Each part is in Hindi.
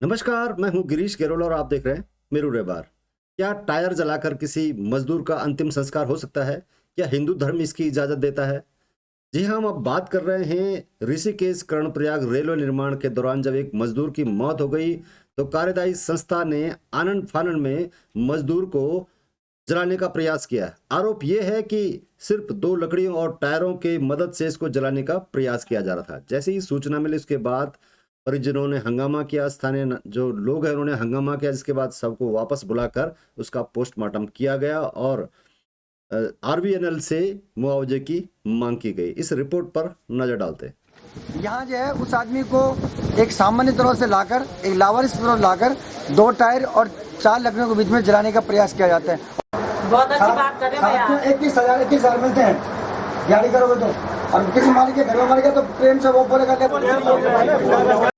नमस्कार, मैं हूं गिरीश गेरोल और आप देख रहे हैं मेरू रेबार। क्या टायर जलाकर किसी मजदूर का अंतिम संस्कार हो सकता है? क्या हिंदू धर्म इसकी इजाजत देता है? जी हाँ, हम अब बात कर रहे हैं ऋषिकेश कर्णप्रयाग रेलवे निर्माण के दौरान जब एक मजदूर की मौत हो गई तो कार्यदायी संस्था ने आनन फानन में मजदूर को जलाने का प्रयास किया। आरोप यह है कि सिर्फ दो लकड़ियों और टायरों के मदद से इसको जलाने का प्रयास किया जा रहा था। जैसे ही सूचना मिली उसके बाद परिजनों ने हंगामा किया, स्थानीय जो लोग हैं उन्होंने हंगामा किया, जिसके बाद सबको वापस बुलाकर उसका पोस्टमार्टम किया गया और आरवीएनएल से मुआवजे की मांग की गई। इस रिपोर्ट पर नजर डालते हैं। यहाँ जो है उस आदमी को एक सामान्य तरह से लाकर, एक लावारिस तरह लाकर 2 टायर और 4 लकड़ियों के बीच में जलाने का प्रयास किया जाता है। बहुत अच्छी बात कर रहे हैं भैया। 21,000 मिलते हैं गाड़ी करोगे तो, और किसी मालिक के घर में मर गया तो प्रेम से वो बोलेगा।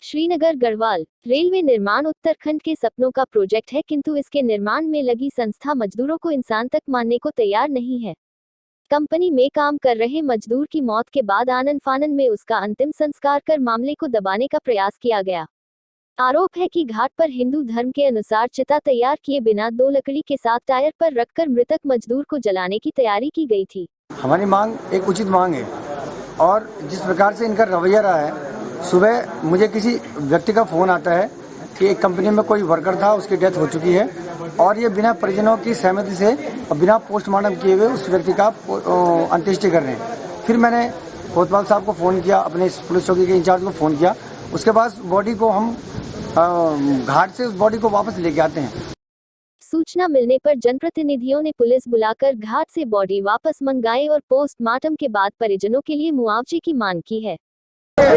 श्रीनगर गढ़वाल रेलवे निर्माण उत्तराखंड के सपनों का प्रोजेक्ट है, किंतु इसके निर्माण में लगी संस्था मजदूरों को इंसान तक मानने को तैयार नहीं है। कंपनी में काम कर रहे मजदूर की मौत के बाद आनन फानन में उसका अंतिम संस्कार कर मामले को दबाने का प्रयास किया गया। आरोप है कि घाट पर हिंदू धर्म के अनुसार चिता तैयार किए बिना 2 लकड़ी के साथ टायर पर रखकर मृतक मजदूर को जलाने की तैयारी की गई थी। हमारी मांग एक उचित मांग है, और जिस प्रकार से इनका रवैया रहा है, सुबह मुझे किसी व्यक्ति का फोन आता है कि एक कंपनी में कोई वर्कर था, उसकी डेथ हो चुकी है, और ये बिना परिजनों की सहमति से और बिना पोस्टमार्टम किए हुए उस व्यक्ति का अंत्येष्टि कर रहे हैं। फिर मैंने कोतवाल साहब को फ़ोन किया, अपने पुलिस चौकी के इंचार्ज को फ़ोन किया। उसके बाद बॉडी को हम घाट से उस बॉडी को वापस लेके आते हैं। सूचना मिलने पर जनप्रतिनिधियों ने पुलिस बुलाकर घाट से बॉडी वापस मंगाई और पोस्टमार्टम के बाद परिजनों के लिए मुआवजे की मांग की है। 6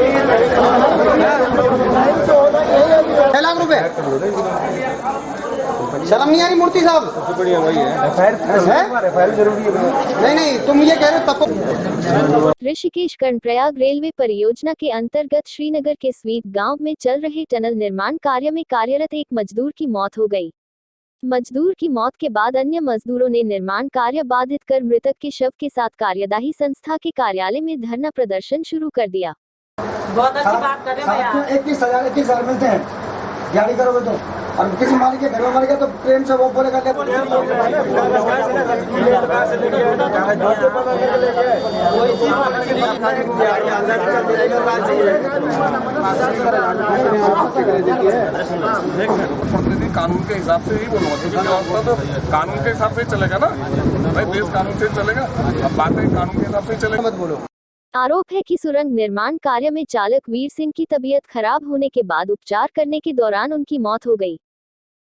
लाख रुपए शर्म नहीं आ रही मूर्ति साहब? बढ़िया वही है, जरूरी है। नहीं तुम ये कह रहे हो तब। ऋषिकेश कर्णप्रयाग रेलवे परियोजना के अंतर्गत श्रीनगर के स्वीट गांव में चल रहे टनल निर्माण कार्य में कार्यरत एक मजदूर की मौत हो गई। मजदूर की मौत के बाद अन्य मजदूरों ने निर्माण कार्य बाधित कर मृतक के शव के साथ कार्यदायी संस्था के कार्यालय में धरना प्रदर्शन शुरू कर दिया। बहुत अच्छी बात कर रहे हैं भैया। 21,000 मिलते हैं गाड़ी करोगे तो, और किसी मालिक के घर में मर गया तो प्रेम से वो बोलेगा। कानून के हिसाब से ही बोलूँगा, क्योंकि तो कानून के हिसाब से चलेगा ना भाई, देश कानून से चलेगा। अब बातें कानून के हिसाब से चलेगा, मत बोलो। आरोप है कि सुरंग निर्माण कार्य में चालक वीर सिंह की तबीयत खराब होने के बाद उपचार करने के दौरान उनकी मौत हो गई,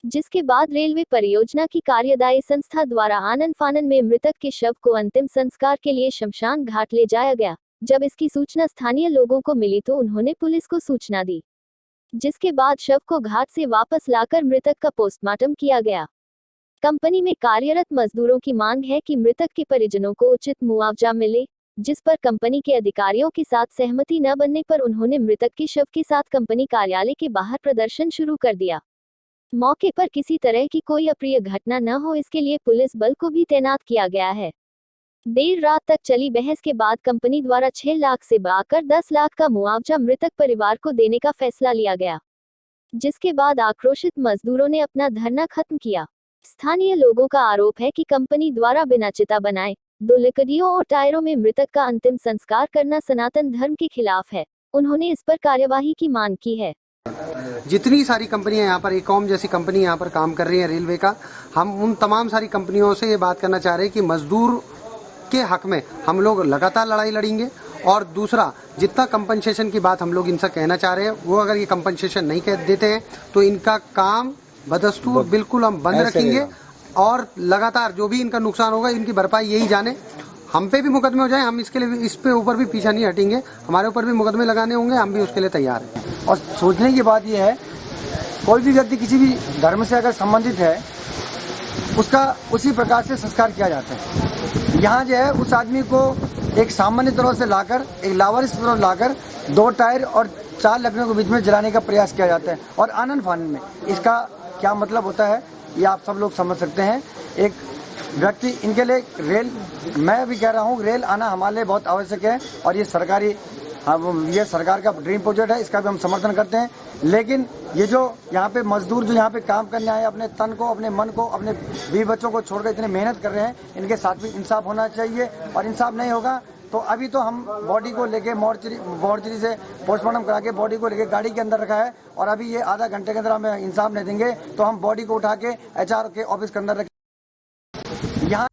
जिसके बाद रेलवे परियोजना की कार्यदायी संस्था द्वारा आनन फानन में मृतक के शव को अंतिम संस्कार के लिए शमशान घाट ले जाया गया। जब इसकी सूचना स्थानीय लोगों को मिली तो उन्होंने पुलिस को सूचना दी, जिसके बाद शव को घाट से वापस लाकर मृतक का पोस्टमार्टम किया गया। कंपनी में कार्यरत मजदूरों की मांग है कि मृतक के परिजनों को उचित मुआवजा मिले, जिस पर कंपनी के अधिकारियों के साथ सहमति न बनने पर उन्होंने मृतक के शव के साथ कंपनी कार्यालय के बाहर प्रदर्शन शुरू कर दिया। मौके पर किसी तरह की कोई अप्रिय घटना न हो, इसके लिए पुलिस बल को भी तैनात किया गया है। देर रात तक चली बहस के बाद कंपनी द्वारा 6 लाख से बढ़ाकर 10 लाख का मुआवजा मृतक परिवार को देने का फैसला लिया गया, जिसके बाद आक्रोशित मजदूरों ने अपना धरना खत्म किया। स्थानीय लोगों का आरोप है कि कंपनी द्वारा बिना चिता बनाए 2 लकड़ियों और टायरों में मृतक का अंतिम संस्कार करना सनातन धर्म के खिलाफ है। उन्होंने इस पर कार्यवाही की मांग की है। जितनी सारी कंपनियां यहाँ पर, एकॉम जैसी कंपनी यहाँ पर काम कर रही है रेलवे का, हम उन तमाम सारी कंपनियों से ये बात करना चाह रहे हैं कि मजदूर के हक में हम लोग लगातार लड़ाई लड़ेंगे। और दूसरा, जितना कंपनसेशन की बात हम लोग इनसे कहना चाह रहे हैं, वो अगर ये कंपनसेशन नहीं कह देते हैं तो इनका काम बदस्तूर बिल्कुल हम बंद रखेंगे, और लगातार जो भी इनका नुकसान होगा इनकी भरपाई यही जाने। हम पे भी मुकदमे हो जाए, हम इसके लिए इस पे ऊपर भी पीछा नहीं हटेंगे। हमारे ऊपर भी मुकदमे लगाने होंगे, हम भी उसके लिए तैयार हैं। और सोचने की बात यह है, कोई भी व्यक्ति किसी भी धर्म से अगर संबंधित है, उसका उसी प्रकार से संस्कार किया जाता है। यहाँ जो है उस आदमी को एक सामान्य तरह से लाकर, एक लावारिस तरह लाकर 2 टायर और 4 लकड़ियों के बीच में जलाने का प्रयास किया जाता है। और आनन फानन में इसका क्या मतलब होता है ये आप सब लोग समझ सकते हैं। एक व्यक्ति, इनके लिए रेल, मैं भी कह रहा हूँ, रेल आना हमारे लिए बहुत आवश्यक है, और ये सरकारी, ये सरकार का ड्रीम प्रोजेक्ट है, इसका भी हम समर्थन करते हैं। लेकिन ये जो यहाँ पे मजदूर जो यहाँ पे काम करने आए, अपने तन को, अपने मन को, अपने बीवी बच्चों को छोड़कर इतने मेहनत कर रहे हैं, इनके साथ भी इंसाफ होना चाहिए। और इंसाफ नहीं होगा तो अभी तो हम बॉडी को लेके मॉर्चरी से पोस्टमार्टम करा के बॉडी को लेके गाड़ी के अंदर रखा है, और अभी ये आधा घंटे के अंदर हमें इंसाफ नहीं देंगे तो हम बॉडी को उठा के HR के ऑफिस के अंदर रखें। यहाँ